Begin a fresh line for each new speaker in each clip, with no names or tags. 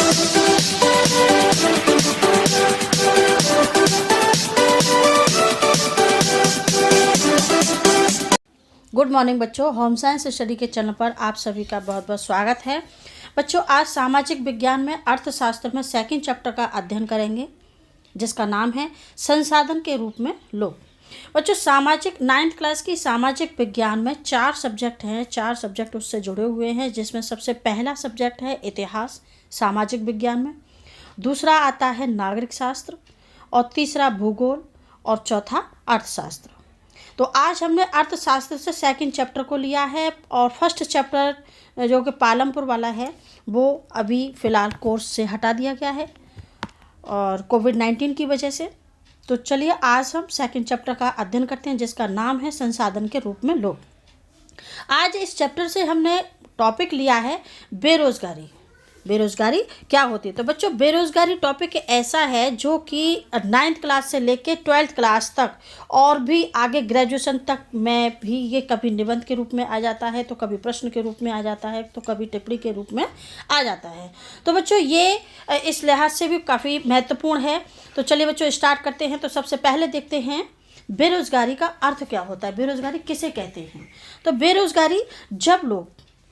Good morning बच्चों, home science study के channel पर आप सभी का बहुत बहुत स्वागत है। बच्चों, आज सामाजिक विज्ञान में अर्थशास्त्र में सेकंड चैप्टर का अध्ययन करेंगे, जिसका नाम है संसाधन के रूप में लोग। बच्चों, सामाजिक 9th क्लास की सामाजिक विज्ञान में 4 सब्जेक्ट हैं, 4 सब्जेक्ट उससे जुड़े हुए हैं, जिसमें सबसे पहला सब्जेक्ट है इतिहास सामाजिक विज्ञान में, दूसरा आता है नागरिक शास्त्र, और तीसरा भूगोल, और चौथा अर्थशास्त्र। तो आज हमने अर्थशास्त्र से सेकंड चैप्टर को लिया है, और फर्स्ट चैप्टर जो कि पालमपुर वाला है वो अभी फ़िलहाल कोर्स से हटा दिया गया है और कोविड-19 की वजह से। तो चलिए आज हम सेकंड चैप्टर का अध्ययन करते हैं, जिसका नाम है संसाधन के रूप में लोग। आज इस चैप्टर से हमने टॉपिक लिया है बेरोज़गारी। बेरोज़गारी क्या होती है? तो बच्चों, बेरोज़गारी टॉपिक ऐसा है जो कि 9th क्लास से लेके 12th क्लास तक और भी आगे ग्रेजुएशन तक में भी ये कभी निबंध के रूप में आ जाता है, तो कभी प्रश्न के रूप में आ जाता है, तो कभी टिप्पणी के रूप में आ जाता है। तो बच्चों, ये इस लिहाज से भी काफ़ी महत्वपूर्ण है। तो चलिए बच्चों, स्टार्ट करते हैं। तो सबसे पहले देखते हैं बेरोज़गारी का अर्थ क्या होता है, बेरोज़गारी किसे कहते हैं। तो बेरोज़गारी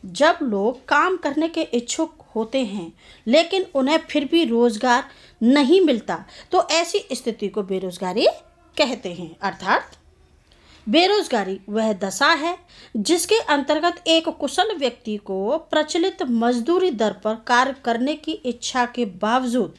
जब लोग काम करने के इच्छुक होते हैं लेकिन उन्हें फिर भी रोज़गार नहीं मिलता, तो ऐसी स्थिति को बेरोज़गारी कहते हैं। अर्थात बेरोज़गारी वह दशा है जिसके अंतर्गत एक कुशल व्यक्ति को प्रचलित मजदूरी दर पर कार्य करने की इच्छा के बावजूद,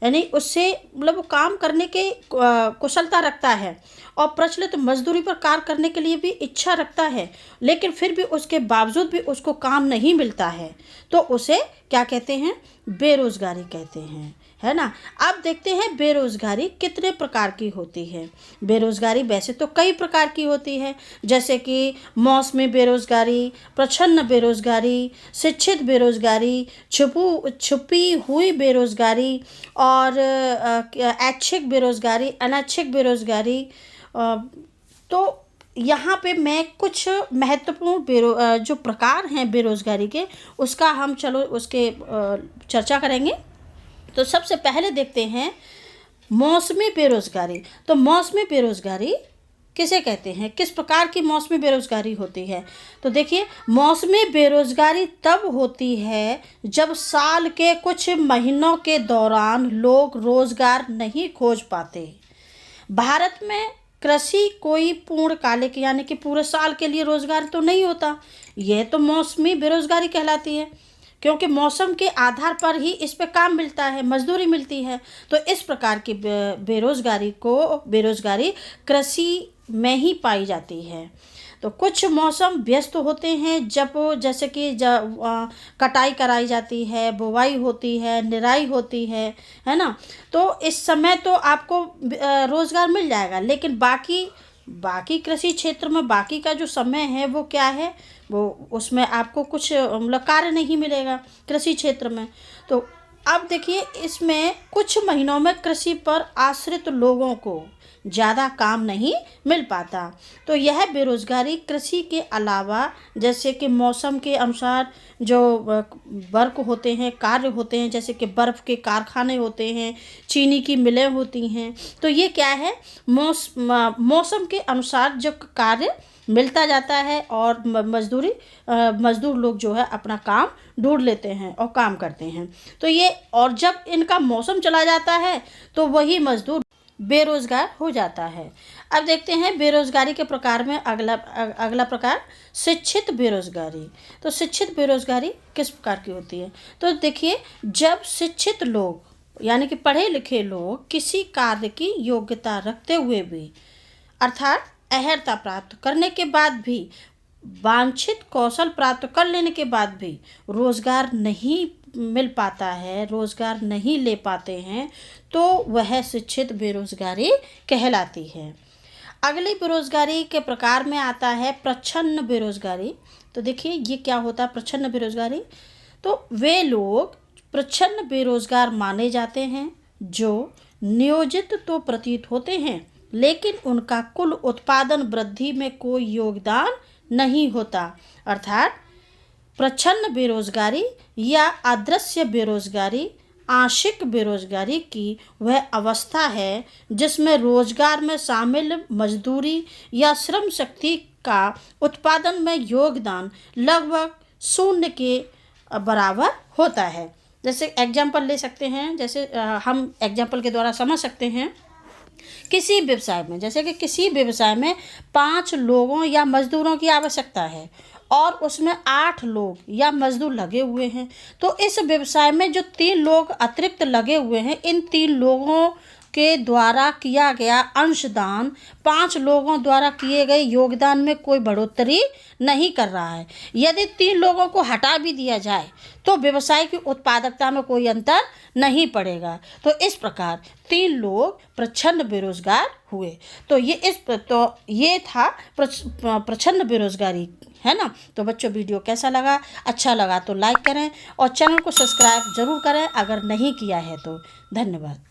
यानी उससे मतलब वो काम करने के कुशलता रखता है और प्रचलित मजदूरी पर कार्य करने के लिए भी इच्छा रखता है, लेकिन फिर भी उसके बावजूद भी उसको काम नहीं मिलता है, तो उसे क्या कहते हैं? बेरोज़गारी कहते हैं, है ना। अब देखते हैं बेरोज़गारी कितने प्रकार की होती है। बेरोज़गारी वैसे तो कई प्रकार की होती है, जैसे कि मौसमी बेरोज़गारी, प्रच्छन्न बेरोज़गारी, शिक्षित बेरोज़गारी, छुपी हुई बेरोज़गारी, और ऐच्छिक बेरोज़गारी, अनैच्छिक बेरोज़गारी। तो यहाँ पे मैं कुछ महत्वपूर्ण जो प्रकार हैं बेरोज़गारी के, उसका हम उसके चर्चा करेंगे। तो सबसे पहले देखते हैं मौसमी बेरोज़गारी। तो मौसमी बेरोज़गारी किसे कहते हैं, किस प्रकार की मौसमी बेरोज़गारी होती है? तो देखिए, मौसमी बेरोज़गारी तब होती है जब साल के कुछ महीनों के दौरान लोग रोज़गार नहीं खोज पाते। भारत में कृषि कोई पूर्णकालिक यानी कि पूरे साल के लिए रोज़गार तो नहीं होता, यह तो मौसमी बेरोज़गारी कहलाती है, क्योंकि मौसम के आधार पर ही इस पे काम मिलता है, मजदूरी मिलती है। तो इस प्रकार की बेरोज़गारी कृषि में ही पाई जाती है। तो कुछ मौसम व्यस्त होते हैं जैसे कि कटाई कराई जाती है, बुवाई होती है, निराई होती है ना। तो इस समय तो आपको रोज़गार मिल जाएगा, लेकिन बाकी कृषि क्षेत्र में बाकी का जो समय है वो क्या है, वो उसमें आपको कुछ मतलब कार्य नहीं मिलेगा कृषि क्षेत्र में। तो अब देखिए, इसमें कुछ महीनों में कृषि पर आश्रित लोगों को ज़्यादा काम नहीं मिल पाता। तो यह बेरोज़गारी कृषि के अलावा जैसे कि मौसम के अनुसार जो वर्क होते हैं, कार्य होते हैं, जैसे कि बर्फ़ के कारखाने होते हैं, चीनी की मिलें होती हैं, तो ये क्या है, मौसम के अनुसार जो कार्य मिलता जाता है और मज़दूर लोग जो है अपना काम ढूंढ लेते हैं और काम करते हैं। तो ये, और जब इनका मौसम चला जाता है तो वही बेरोज़गार हो जाता है। अब देखते हैं बेरोज़गारी के प्रकार में अगला प्रकार शिक्षित बेरोज़गारी। तो शिक्षित बेरोज़गारी किस प्रकार की होती है? तो देखिए, जब शिक्षित लोग यानी कि पढ़े लिखे लोग किसी कार्य की योग्यता रखते हुए भी, अर्थात अर्हता प्राप्त करने के बाद भी, वांछित कौशल प्राप्त कर लेने के बाद भी रोज़गार नहीं मिल पाता है, रोज़गार नहीं ले पाते हैं, तो वह शिक्षित बेरोज़गारी कहलाती है। अगली बेरोज़गारी के प्रकार में आता है प्रच्छन्न बेरोज़गारी। तो देखिए, ये क्या होता है प्रच्छन्न बेरोज़गारी? तो वे लोग प्रच्छन्न बेरोज़गार माने जाते हैं जो नियोजित तो प्रतीत होते हैं, लेकिन उनका कुल उत्पादन वृद्धि में कोई योगदान नहीं होता। अर्थात प्रच्छन्न बेरोजगारी या अदृश्य बेरोजगारी आंशिक बेरोजगारी की वह अवस्था है जिसमें रोजगार में शामिल मजदूरी या श्रम शक्ति का उत्पादन में योगदान लगभग शून्य के बराबर होता है। जैसे एग्जाम्पल ले सकते हैं, जैसे हम एग्जाम्पल के द्वारा समझ सकते हैं। किसी व्यवसाय में, जैसे कि किसी व्यवसाय में 5 लोगों या मजदूरों की आवश्यकता है और उसमें 8 लोग या मजदूर लगे हुए हैं, तो इस व्यवसाय में जो 3 लोग अतिरिक्त लगे हुए हैं, इन 3 लोगों के द्वारा किया गया अंशदान 5 लोगों द्वारा किए गए योगदान में कोई बढ़ोतरी नहीं कर रहा है। यदि 3 लोगों को हटा भी दिया जाए तो व्यवसाय की उत्पादकता में कोई अंतर नहीं पड़ेगा। तो इस प्रकार 3 लोग प्रच्छन्न बेरोजगार हुए। तो ये था प्रच्छन्न बेरोजगारी, है ना। तो बच्चों, वीडियो कैसा लगा? अच्छा लगा तो लाइक करें और चैनल को सब्सक्राइब जरूर करें अगर नहीं किया है तो। धन्यवाद।